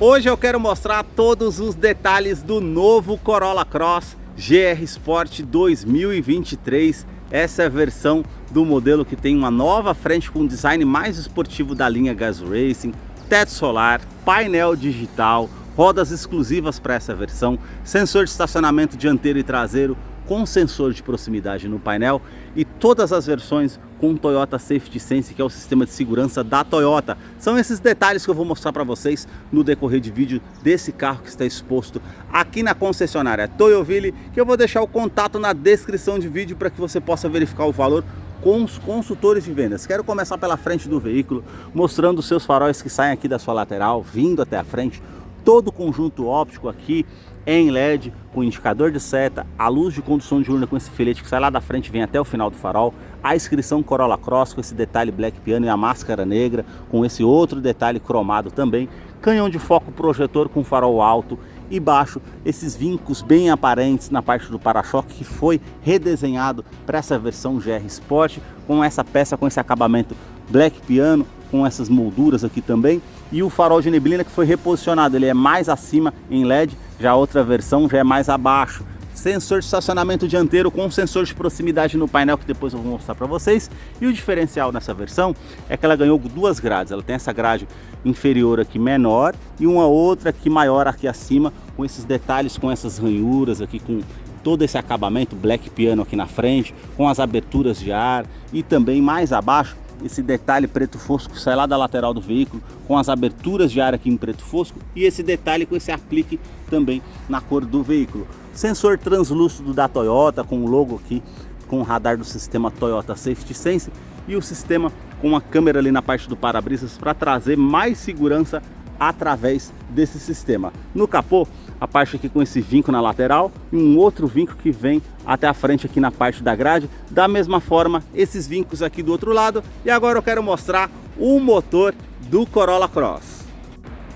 Hoje eu quero mostrar todos os detalhes do novo Corolla Cross GR Sport 2023. Essa é a versão do modelo que tem uma nova frente com um design mais esportivo da linha Gas Racing, teto solar, painel digital, rodas exclusivas para essa versão, sensor de estacionamento dianteiro e traseiro com sensor de proximidade no painel e todas as versões com Toyota Safety Sense, que é o sistema de segurança da Toyota. São esses detalhes que eu vou mostrar para vocês no decorrer de vídeo desse carro que está exposto aqui na concessionária Toyoville, que eu vou deixar o contato na descrição de vídeo para que você possa verificar o valor com os consultores de vendas. Quero começar pela frente do veículo, mostrando os seus faróis que saem aqui da sua lateral, vindo até a frente, todo o conjunto óptico aqui em LED, com indicador de seta, a luz de condução diurna com esse filete que sai lá da frente e vem até o final do farol, a inscrição Corolla Cross com esse detalhe Black Piano e a máscara negra com esse outro detalhe cromado também, canhão de foco projetor com farol alto e baixo, esses vincos bem aparentes na parte do para-choque que foi redesenhado para essa versão GR Sport, com essa peça, com esse acabamento Black Piano, com essas molduras aqui também, e o farol de neblina que foi reposicionado, ele é mais acima em LED, já a outra versão já é mais abaixo. Sensor de estacionamento dianteiro com sensor de proximidade no painel, que depois eu vou mostrar para vocês. E o diferencial nessa versão é que ela ganhou duas grades, ela tem essa grade inferior aqui menor e uma outra aqui maior aqui acima, com esses detalhes, com essas ranhuras aqui, com todo esse acabamento Black Piano aqui na frente, com as aberturas de ar e também mais abaixo esse detalhe preto fosco sai lá da lateral do veículo, com as aberturas de ar aqui em preto fosco e esse detalhe com esse aplique também na cor do veículo. Sensor translúcido da Toyota com o logo aqui, com o radar do sistema Toyota Safety Sense e o sistema com uma câmera ali na parte do para-brisas para trazer mais segurança através desse sistema. No capô, a parte aqui com esse vinco na lateral e um outro vinco que vem até a frente aqui na parte da grade, da mesma forma esses vincos aqui do outro lado. E agora eu quero mostrar o motor do Corolla Cross.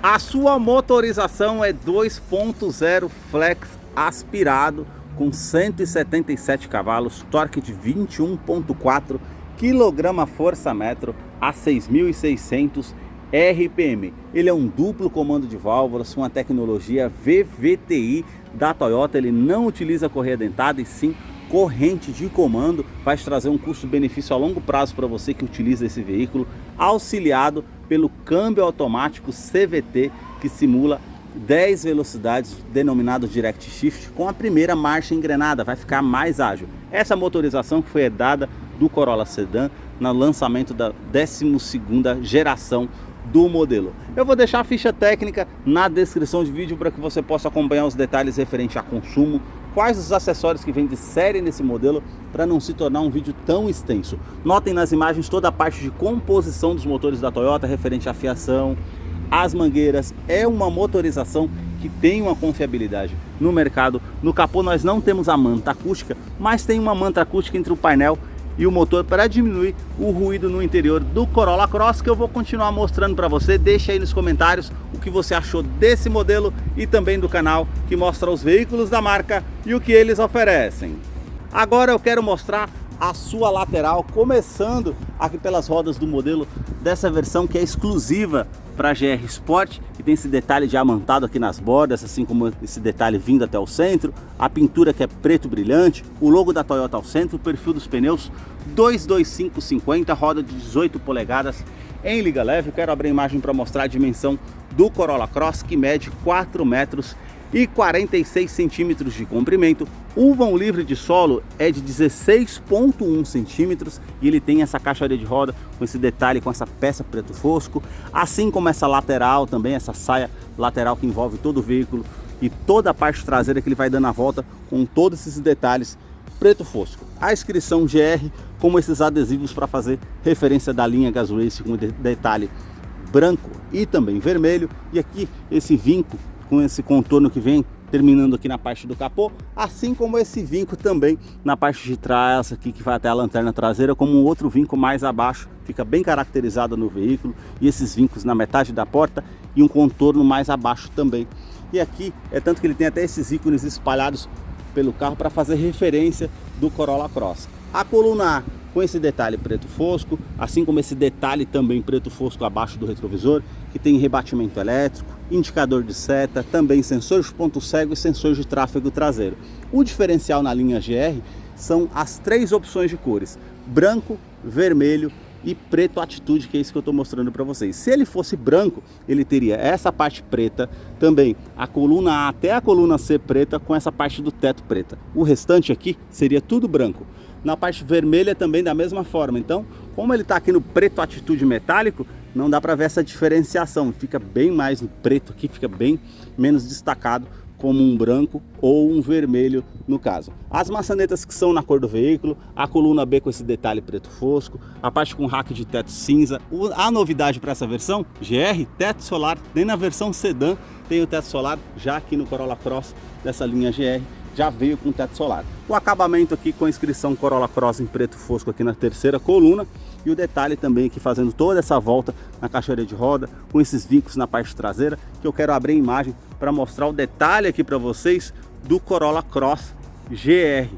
A sua motorização é 2.0 flex aspirado com 177 cavalos, torque de 21.4 kgfm a 6.600 RPM. Ele é um duplo comando de válvulas com a tecnologia VVTi da Toyota. Ele não utiliza correia dentada e sim corrente de comando. Vai te trazer um custo-benefício a longo prazo para você que utiliza esse veículo, auxiliado pelo câmbio automático CVT que simula 10 velocidades, denominado Direct Shift, com a primeira marcha engrenada. Vai ficar mais ágil. Essa motorização que foi herdada do Corolla Sedan no lançamento da 12ª geração do modelo. Eu vou deixar a ficha técnica na descrição de vídeo para que você possa acompanhar os detalhes referentes a consumo, quais os acessórios que vem de série nesse modelo, para não se tornar um vídeo tão extenso. Notem nas imagens toda a parte de composição dos motores da Toyota referente à fiação, as mangueiras. É uma motorização que tem uma confiabilidade no mercado. No capô nós não temos a manta acústica, mas tem uma manta acústica entre o painel e o motor para diminuir o ruído no interior do Corolla Cross, que eu vou continuar mostrando para você. Deixa aí nos comentários o que você achou desse modelo e também do canal que mostra os veículos da marca e o que eles oferecem. Agora eu quero mostrar a sua lateral, começando aqui pelas rodas do modelo dessa versão que é exclusiva para GR Sport, e tem esse detalhe diamantado aqui nas bordas, assim como esse detalhe vindo até o centro, a pintura que é preto brilhante, o logo da Toyota ao centro, o perfil dos pneus 225/50, roda de 18 polegadas em liga leve. Eu quero abrir a imagem para mostrar a dimensão do Corolla Cross, que mede 4 metros e 46 centímetros de comprimento. O vão livre de solo é de 16,1 centímetros e ele tem essa caixaria de roda com esse detalhe, com essa peça preto fosco, assim como essa lateral também, essa saia lateral que envolve todo o veículo e toda a parte traseira que ele vai dando a volta com todos esses detalhes preto fosco. A inscrição GR, como esses adesivos para fazer referência da linha Gas Racing com detalhe branco e também vermelho, e aqui esse vinco com esse contorno que vem terminando aqui na parte do capô, assim como esse vinco também na parte de trás aqui que vai até a lanterna traseira, como um outro vinco mais abaixo, fica bem caracterizado no veículo, e esses vincos na metade da porta e um contorno mais abaixo também. E aqui é tanto que ele tem até esses ícones espalhados pelo carro para fazer referência do Corolla Cross. A coluna A com esse detalhe preto fosco, assim como esse detalhe também preto fosco abaixo do retrovisor, que tem rebatimento elétrico, indicador de seta, também sensor de ponto cego e sensor de tráfego traseiro. O diferencial na linha GR são as 3 opções de cores: branco, vermelho e preto atitude, que é isso que eu estou mostrando para vocês. Se ele fosse branco, ele teria essa parte preta, também a coluna A até a coluna C preta, com essa parte do teto preta. O restante aqui seria tudo branco. Na parte vermelha também da mesma forma. Então, como ele está aqui no preto atitude metálico, não dá para ver essa diferenciação. Fica bem mais no preto aqui, fica bem menos destacado como um branco ou um vermelho no caso. As maçanetas que são na cor do veículo, a coluna B com esse detalhe preto fosco, a parte com rack de teto cinza. A novidade para essa versão GR, teto solar. Nem na versão sedã tem o teto solar, já aqui no Corolla Cross dessa linha GR já veio com teto solar. O acabamento aqui com a inscrição Corolla Cross em preto fosco aqui na terceira coluna, e o detalhe também aqui fazendo toda essa volta na caixoria de roda, com esses vincos na parte traseira, que eu quero abrir a imagem para mostrar o detalhe aqui para vocês do Corolla Cross GR.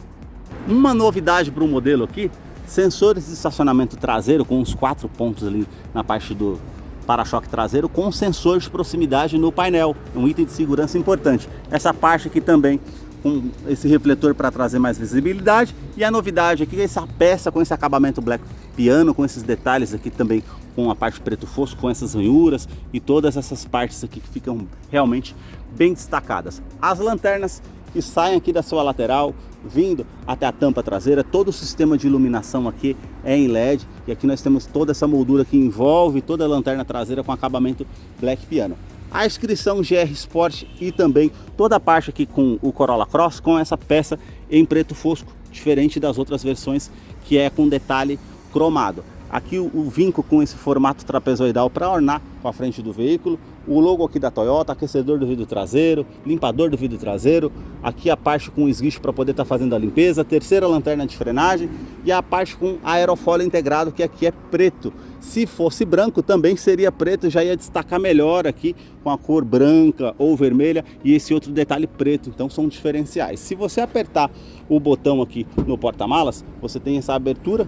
Uma novidade para o modelo aqui: sensores de estacionamento traseiro com os 4 pontos ali na parte do para-choque traseiro, com sensor de proximidade no painel, um item de segurança importante. Essa parte aqui também com esse refletor para trazer mais visibilidade, e a novidade aqui é essa peça com esse acabamento black piano, com esses detalhes aqui também, com a parte preto fosco, com essas ranhuras e todas essas partes aqui que ficam realmente bem destacadas. As lanternas que saem aqui da sua lateral, vindo até a tampa traseira, todo o sistema de iluminação aqui é em LED, e aqui nós temos toda essa moldura que envolve toda a lanterna traseira com acabamento black piano. A inscrição GR Sport e também toda a parte aqui com o Corolla Cross com essa peça em preto fosco, diferente das outras versões que é com detalhe cromado. Aqui o vinco com esse formato trapezoidal para ornar com a frente do veículo, o logo aqui da Toyota, aquecedor do vidro traseiro, limpador do vidro traseiro, aqui a parte com esguicho para poder estar fazendo a limpeza, terceira lanterna de frenagem e a parte com aerofólio integrado, que aqui é preto. Se fosse branco também seria preto, já ia destacar melhor aqui com a cor branca ou vermelha e esse outro detalhe preto, então são diferenciais. Se você apertar o botão aqui no porta-malas, você tem essa abertura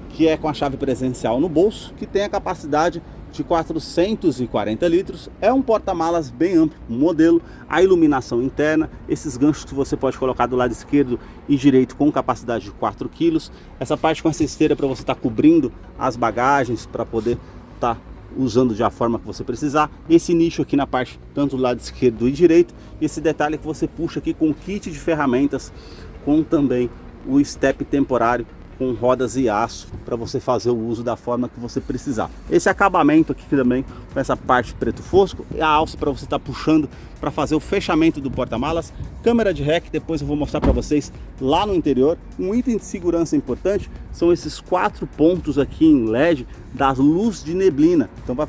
que é com a chave presencial no bolso, que tem a capacidade de 440 litros, é um porta-malas bem amplo, modelo, a iluminação interna, esses ganchos que você pode colocar do lado esquerdo e direito com capacidade de 4 kg, essa parte com essa esteira para você estar cobrindo as bagagens, para poder estar usando de a forma que você precisar, esse nicho aqui na parte tanto do lado esquerdo e direito, esse detalhe que você puxa aqui com kit de ferramentas, com também o step temporário, com rodas e aço para você fazer o uso da forma que você precisar. Esse acabamento aqui também com essa parte preto fosco e a alça para você estar puxando para fazer o fechamento do porta-malas, câmera de ré, que depois eu vou mostrar para vocês lá no interior. Um item de segurança importante são esses 4 pontos aqui em LED das luzes de neblina, então vai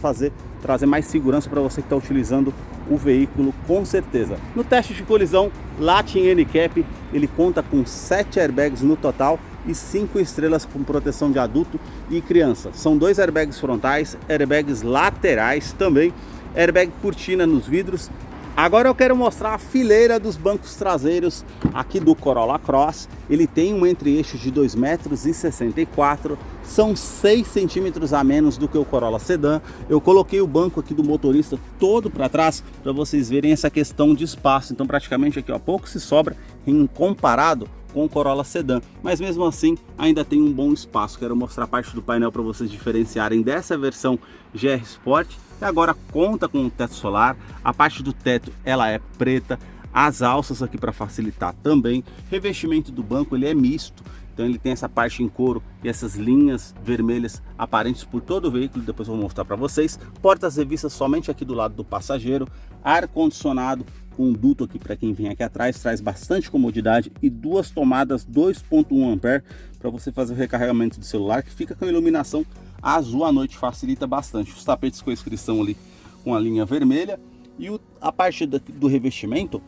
trazer mais segurança para você que está utilizando o veículo, com certeza. No teste de colisão Latin NCAP, ele conta com 7 airbags no total e 5 estrelas com proteção de adulto e criança. São 2 airbags frontais, airbags laterais também, airbag cortina nos vidros. Agora eu quero mostrar a fileira dos bancos traseiros aqui do Corolla Cross. Ele tem um entre-eixo de 2,64 m, são 6 centímetros a menos do que o Corolla Sedan. Eu coloquei o banco aqui do motorista todo para trás para vocês verem essa questão de espaço. Então praticamente aqui ó, pouco se sobra em comparado com o Corolla Sedan, mas mesmo assim ainda tem um bom espaço. Quero mostrar a parte do painel para vocês diferenciarem dessa versão GR Sport. E agora conta com o teto solar, a parte do teto ela é preta, as alças aqui para facilitar também. Revestimento do banco ele é misto, então ele tem essa parte em couro e essas linhas vermelhas aparentes por todo o veículo, depois eu vou mostrar para vocês. Portas revistas somente aqui do lado do passageiro, ar condicionado com um duto aqui para quem vem aqui atrás, traz bastante comodidade, e 2 tomadas 2.1 ampere para você fazer o recarregamento do celular, que fica com a iluminação azul à noite, facilita bastante. Os tapetes com a inscrição ali com a linha vermelha, e a parte do revestimento,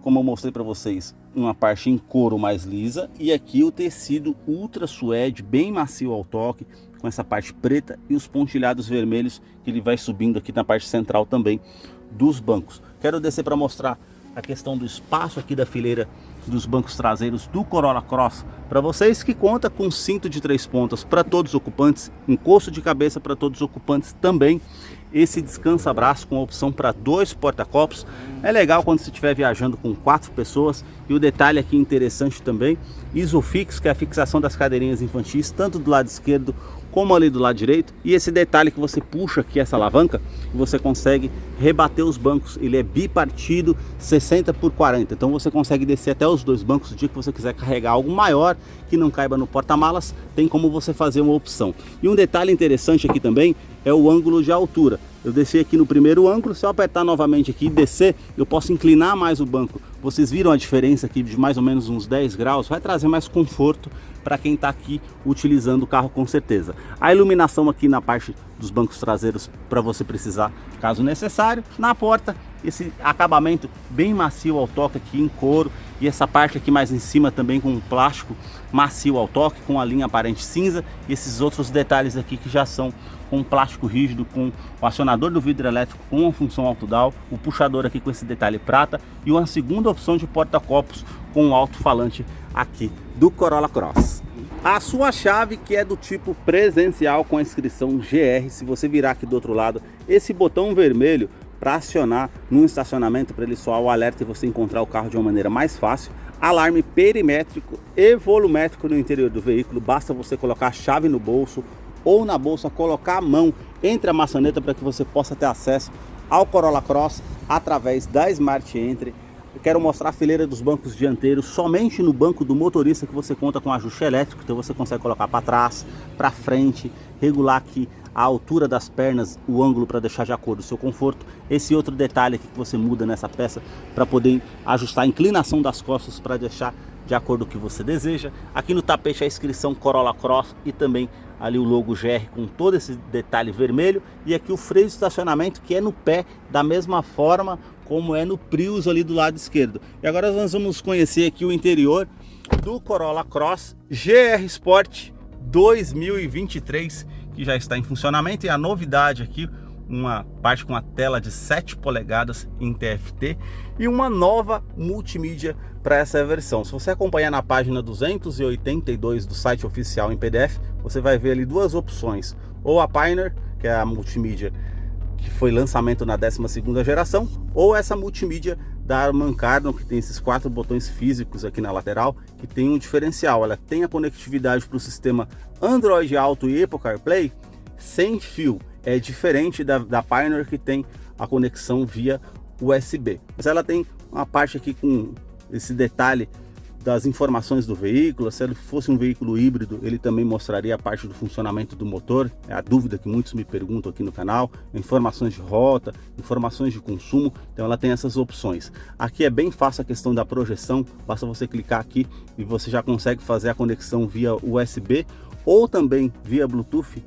como eu mostrei para vocês, uma parte em couro mais lisa, e aqui o tecido ultra suede, bem macio ao toque, com essa parte preta e os pontilhados vermelhos que ele vai subindo aqui na parte central também dos bancos. Quero descer para mostrar a questão do espaço aqui da fileira dos bancos traseiros do Corolla Cross para vocês, que conta com cinto de 3 pontas para todos os ocupantes, encosto de cabeça para todos os ocupantes também, esse descansa-braço com a opção para 2 porta-copos. É legal quando você estiver viajando com 4 pessoas. E o detalhe aqui interessante também, Isofix, que é a fixação das cadeirinhas infantis, tanto do lado esquerdo como ali do lado direito. E esse detalhe que você puxa aqui essa alavanca, você consegue rebater os bancos. Ele é bipartido 60 por 40, então você consegue descer até os 2 bancos. O dia que você quiser carregar algo maior que não caiba no porta-malas, tem como você fazer uma opção. E um detalhe interessante aqui também é o ângulo de altura. Eu desci aqui no primeiro ângulo, se eu apertar novamente aqui e descer, eu posso inclinar mais o banco. Vocês viram a diferença aqui de mais ou menos uns 10 graus, vai trazer mais conforto para quem está aqui utilizando o carro com certeza. A iluminação aqui na parte dos bancos traseiros para você precisar, caso necessário. Na porta, esse acabamento bem macio ao toque aqui em couro, e essa parte aqui mais em cima também com um plástico macio ao toque, com a linha aparente cinza, e esses outros detalhes aqui que já são com plástico rígido, com o acionador do vidro elétrico com a função alto-down, o puxador aqui com esse detalhe prata e uma segunda opção de porta-copos com o alto-falante aqui do Corolla Cross. A sua chave, que é do tipo presencial com a inscrição GR, se você virar aqui do outro lado, esse botão vermelho para acionar num estacionamento, para ele soar o alerta e você encontrar o carro de uma maneira mais fácil. Alarme perimétrico e volumétrico no interior do veículo, basta você colocar a chave no bolso ou na bolsa, colocar a mão entre a maçaneta para que você possa ter acesso ao Corolla Cross através da Smart Entry. Eu quero mostrar a fileira dos bancos dianteiros. Somente no banco do motorista que você conta com ajuste elétrico, então você consegue colocar para trás, para frente, regular aqui a altura das pernas, o ângulo para deixar de acordo com o seu conforto. Esse outro detalhe aqui que você muda nessa peça para poder ajustar a inclinação das costas para deixar de acordo com o que você deseja. Aqui no tapete a inscrição Corolla Cross e também ali o logo GR com todo esse detalhe vermelho. E aqui o freio de estacionamento, que é no pé, da mesma forma como é no Prius ali do lado esquerdo. E agora nós vamos conhecer aqui o interior do Corolla Cross GR Sport 2023, que já está em funcionamento. E a novidade aqui, uma parte com a tela de 7 polegadas em TFT e uma nova multimídia para essa versão. Se você acompanhar na página 282 do site oficial em PDF, você vai ver ali 2 opções: ou a Pioneer, que é a multimídia que foi lançamento na 12ª geração, ou essa multimídia da Harman Kardon, que tem esses 4 botões físicos aqui na lateral, que tem um diferencial. Ela tem a conectividade para o sistema Android Auto e Apple CarPlay sem fio. É diferente da Pioneer, que tem a conexão via USB. Mas ela tem uma parte aqui com esse detalhe das informações do veículo. Se ele fosse um veículo híbrido, ele também mostraria a parte do funcionamento do motor. É a dúvida que muitos me perguntam aqui no canal. Informações de rota, informações de consumo. Então ela tem essas opções. Aqui é bem fácil a questão da projeção. Basta você clicar aqui e você já consegue fazer a conexão via USB ou também via Bluetooth,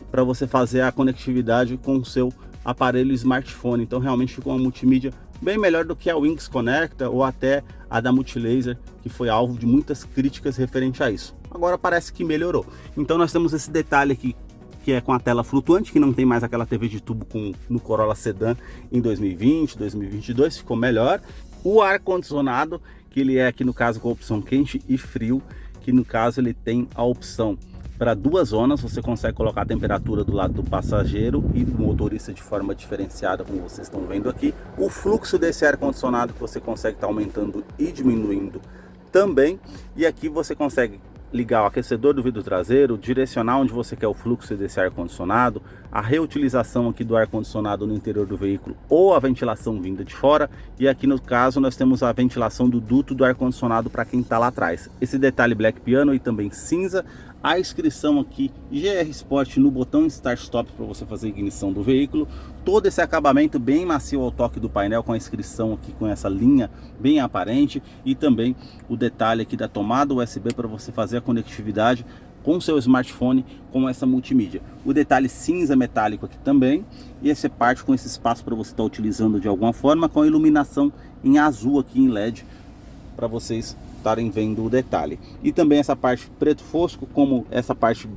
para você fazer a conectividade com o seu aparelho smartphone. Então realmente ficou uma multimídia bem melhor do que a Wings Conecta ou até a da Multilaser, que foi alvo de muitas críticas referente a isso. Agora parece que melhorou. Então nós temos esse detalhe aqui, que é com a tela flutuante, que não tem mais aquela TV de tubo como no Corolla Sedan em 2020, 2022, ficou melhor. O ar-condicionado, que ele é aqui no caso com a opção quente e frio, que no caso ele tem a opção para 2 zonas. Você consegue colocar a temperatura do lado do passageiro e do motorista de forma diferenciada, como vocês estão vendo aqui. O fluxo desse ar-condicionado que você consegue estar aumentando e diminuindo também. E aqui você consegue ligar o aquecedor do vidro traseiro, direcionar onde você quer o fluxo desse ar-condicionado, a reutilização aqui do ar-condicionado no interior do veículo ou a ventilação vinda de fora. E aqui no caso nós temos a ventilação do duto do ar-condicionado para quem está lá atrás. Esse detalhe Black Piano e também cinza. A inscrição aqui GR Sport no botão Start Stop para você fazer a ignição do veículo. Todo esse acabamento bem macio ao toque do painel, com a inscrição aqui com essa linha bem aparente. E também o detalhe aqui da tomada USB para você fazer a conectividade com o seu smartphone com essa multimídia. O detalhe cinza metálico aqui também. E essa parte com esse espaço para você estar utilizando de alguma forma, com a iluminação em azul aqui em LED, para vocês estarem vendo o detalhe. E também essa parte preto fosco, como essa parte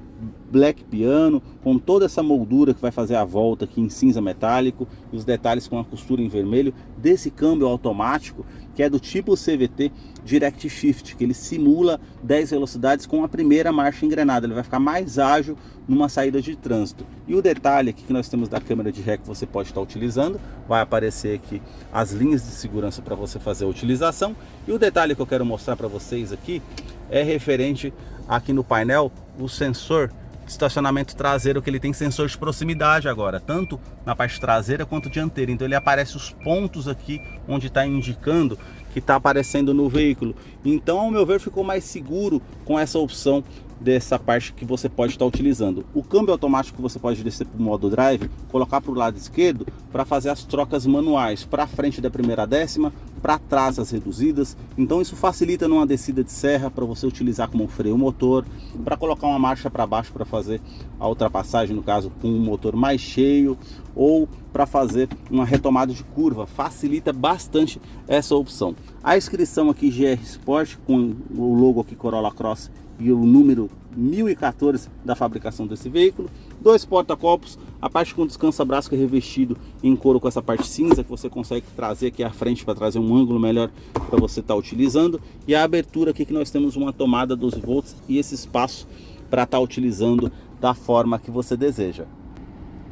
black piano, com toda essa moldura que vai fazer a volta aqui em cinza metálico e os detalhes com a costura em vermelho desse câmbio automático que é do tipo CVT Direct Shift, que ele simula 10 velocidades com a primeira marcha engrenada. Ele vai ficar mais ágil numa saída de trânsito. E o detalhe aqui que nós temos da câmera de ré que você pode estar utilizando, vai aparecer aqui as linhas de segurança para você fazer a utilização. E o detalhe que eu quero mostrar para vocês aqui é referente aqui no painel, o sensor de estacionamento traseiro, que ele tem sensor de proximidade agora, tanto na parte traseira quanto dianteira. Então ele aparece os pontos aqui onde está indicando que está aparecendo no veículo. Então, ao meu ver, ficou mais seguro com essa opção dessa parte que você pode estar utilizando. O câmbio automático você pode descer para o modo drive, colocar para o lado esquerdo para fazer as trocas manuais, para frente da primeira décima, para trás as reduzidas. Então isso facilita numa descida de serra para você utilizar como freio motor, para colocar uma marcha para baixo para fazer a ultrapassagem, no caso com um motor mais cheio, ou para fazer uma retomada de curva. Facilita bastante essa opção. A inscrição aqui GR Sport com o logo aqui Corolla Cross e o número 1014 da fabricação desse veículo. 2 porta-copos, a parte com descansa-braço que é revestido em couro com essa parte cinza que você consegue trazer aqui à frente para trazer um ângulo melhor para você estar utilizando. E a abertura aqui que nós temos uma tomada 12 volts e esse espaço para estar utilizando da forma que você deseja.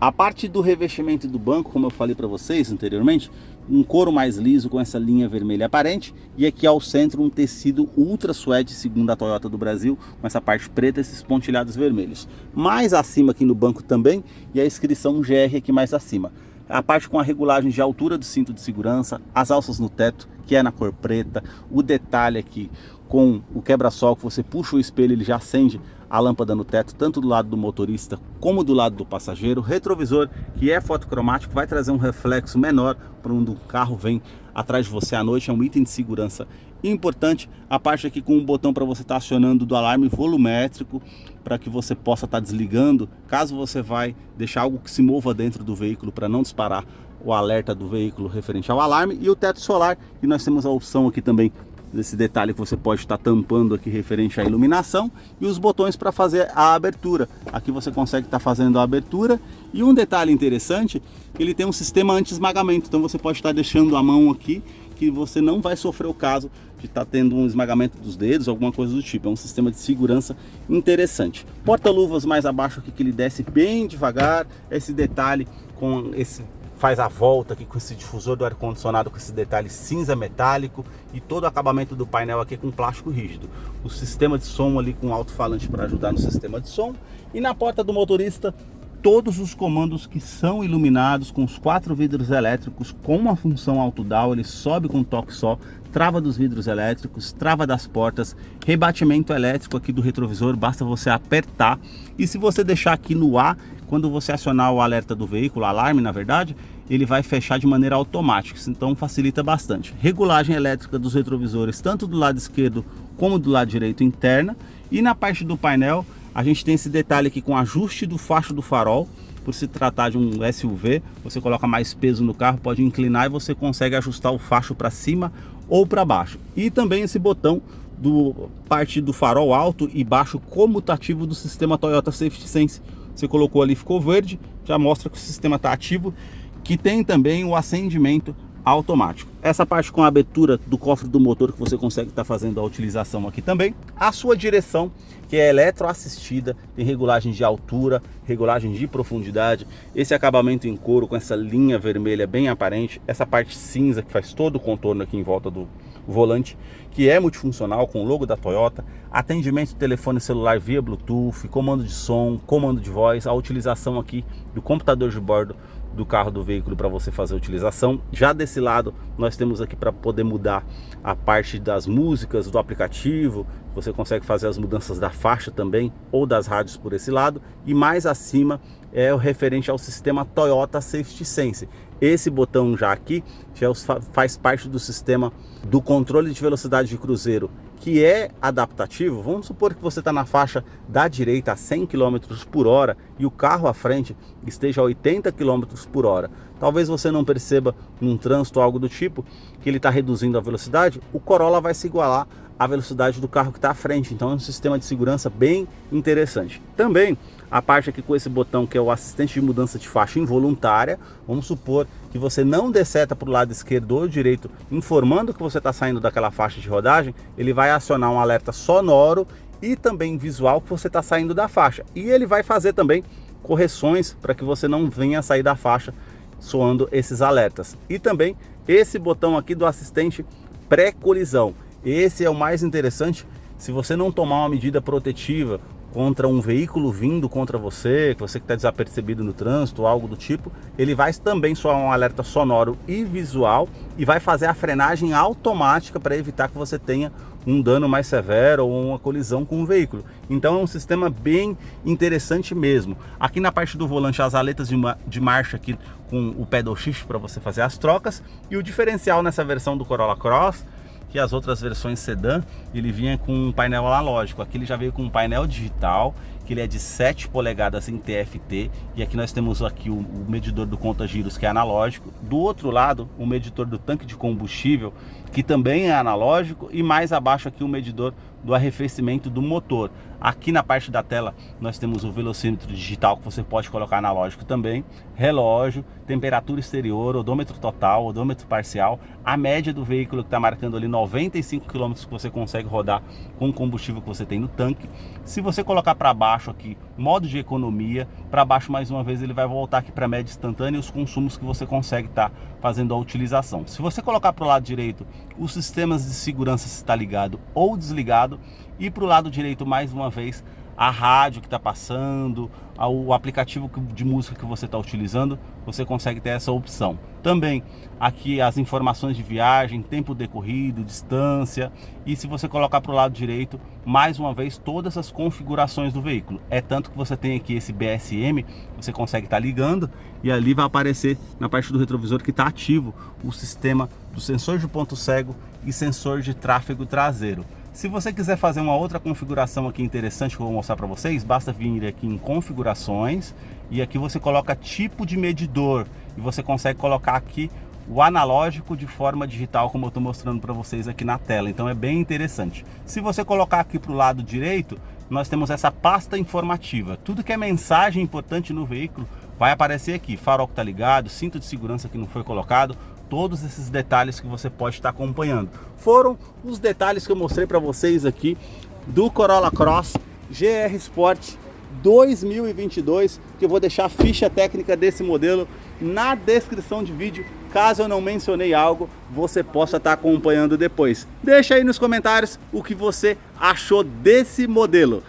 A parte do revestimento do banco, como eu falei para vocês anteriormente, um couro mais liso com essa linha vermelha aparente, e aqui ao centro um tecido ultra suede, segundo a Toyota do Brasil, com essa parte preta e esses pontilhados vermelhos. Mais acima aqui no banco também, e a inscrição GR aqui mais acima. A parte com a regulagem de altura do cinto de segurança, as alças no teto, que é na cor preta, o detalhe aqui com o quebra-sol, que você puxa o espelho, ele já acende a lâmpada no teto, tanto do lado do motorista como do lado do passageiro. Retrovisor, que é fotocromático, vai trazer um reflexo menor para onde o carro vem atrás de você à noite, é um item de segurança importante. A parte aqui com um botão para você estar acionando do alarme volumétrico, para que você possa estar desligando, caso você vai deixar algo que se mova dentro do veículo para não disparar o alerta do veículo referente ao alarme. E o teto solar, e nós temos a opção aqui também desse detalhe que você pode estar tampando aqui referente à iluminação, e os botões para fazer a abertura. Aqui você consegue estar fazendo a abertura, e um detalhe interessante, ele tem um sistema anti-esmagamento, então você pode estar deixando a mão aqui, que você não vai sofrer o caso de estar tendo um esmagamento dos dedos, alguma coisa do tipo. É um sistema de segurança interessante. Porta-luvas mais abaixo aqui, que ele desce bem devagar, esse detalhe com esse faz a volta aqui com esse difusor do ar-condicionado com esse detalhe cinza metálico, e todo o acabamento do painel aqui com plástico rígido. O sistema de som ali com alto-falante para ajudar no sistema de som. E na porta do motorista, todos os comandos que são iluminados com os 4 vidros elétricos com uma função auto-down. Ele sobe com um toque só, trava dos vidros elétricos, trava das portas, rebatimento elétrico aqui do retrovisor, basta você apertar. E se você deixar aqui no ar, quando você acionar o alerta do veículo, alarme na verdade, ele vai fechar de maneira automática, então facilita bastante. Regulagem elétrica dos retrovisores, tanto do lado esquerdo como do lado direito interna. E na parte do painel, a gente tem esse detalhe aqui com ajuste do facho do farol. Por se tratar de um SUV, você coloca mais peso no carro, pode inclinar e você consegue ajustar o facho para cima ou para baixo. E também esse botão do parte do farol alto e baixo comutativo do sistema Toyota Safety Sense. Você colocou ali, ficou verde, já mostra que o sistema está ativo, que tem também o acendimento automático. Essa parte com a abertura do cofre do motor, que você consegue estar fazendo a utilização aqui também. A sua direção, que é eletroassistida, tem regulagem de altura, regulagem de profundidade, esse acabamento em couro com essa linha vermelha bem aparente, essa parte cinza que faz todo o contorno aqui em volta do volante, que é multifuncional com o logo da Toyota, atendimento de telefone celular via Bluetooth, comando de som, comando de voz, a utilização aqui do computador de bordo do carro do veículo para você fazer a utilização. Já desse lado nós temos aqui para poder mudar a parte das músicas do aplicativo, você consegue fazer as mudanças da faixa também ou das rádios por esse lado. E mais acima é o referente ao sistema Toyota Safety Sense. Esse botão já aqui já faz parte do sistema do controle de velocidade de cruzeiro, que é adaptativo. Vamos supor que você está na faixa da direita a 100 km por hora e o carro à frente esteja a 80 km por hora. Talvez você não perceba num trânsito ou algo do tipo que ele está reduzindo a velocidade, o Corolla vai se igualar a velocidade do carro que está à frente. Então é um sistema de segurança bem interessante. Também a parte aqui com esse botão que é o assistente de mudança de faixa involuntária. Vamos supor que você não dê seta para o lado esquerdo ou direito, informando que você está saindo daquela faixa de rodagem, ele vai acionar um alerta sonoro e também visual que você está saindo da faixa. E ele vai fazer também correções para que você não venha sair da faixa soando esses alertas. E também esse botão aqui do assistente pré-colisão. Esse é o mais interessante. Se você não tomar uma medida protetiva contra um veículo vindo contra você, que está desapercebido no trânsito ou algo do tipo, ele vai também soar um alerta sonoro e visual e vai fazer a frenagem automática para evitar que você tenha um dano mais severo ou uma colisão com o veículo. Então é um sistema bem interessante mesmo. Aqui na parte do volante, as aletas de marcha aqui com o pedal shift para você fazer as trocas, e o diferencial nessa versão do Corolla Cross, que as outras versões sedã, ele vinha com um painel analógico. Aqui ele já veio com um painel digital, que ele é de 7 polegadas em TFT, e aqui nós temos aqui o medidor do conta-giros, que é analógico. Do outro lado, o medidor do tanque de combustível, que também é analógico, e mais abaixo aqui o medidor do arrefecimento do motor. Aqui na parte da tela nós temos o velocímetro digital, que você pode colocar analógico também, relógio, temperatura exterior, odômetro total, odômetro parcial, a média do veículo que está marcando ali 95 km que você consegue rodar com o combustível que você tem no tanque. Se você colocar para baixo aqui, modo de economia, para baixo mais uma vez ele vai voltar aqui para a média instantânea e os consumos que você consegue estar fazendo a utilização. Se você colocar para o lado direito, os sistemas de segurança se está ligado ou desligado, e para o lado direito mais uma vez a rádio que está passando, o aplicativo de música que você está utilizando, você consegue ter essa opção. Também aqui as informações de viagem, tempo decorrido, distância, e se você colocar para o lado direito, mais uma vez todas as configurações do veículo. É tanto que você tem aqui esse BSM, você consegue estar ligando e ali vai aparecer na parte do retrovisor que está ativo o sistema do sensor de ponto cego e sensor de tráfego traseiro. Se você quiser fazer uma outra configuração aqui interessante que eu vou mostrar para vocês, basta vir aqui em configurações e aqui você coloca tipo de medidor e você consegue colocar aqui o analógico de forma digital, como eu estou mostrando para vocês aqui na tela. Então é bem interessante. Se você colocar aqui para o lado direito, nós temos essa pasta informativa. Tudo que é mensagem importante no veículo vai aparecer aqui. Farol que está ligado, cinto de segurança que não foi colocado, todos esses detalhes que você pode estar acompanhando. Foram os detalhes que eu mostrei para vocês aqui do Corolla Cross GR Sport 2022, que eu vou deixar a ficha técnica desse modelo na descrição de vídeo. Caso eu não mencionei algo, você possa estar acompanhando depois. Deixa aí nos comentários o que você achou desse modelo.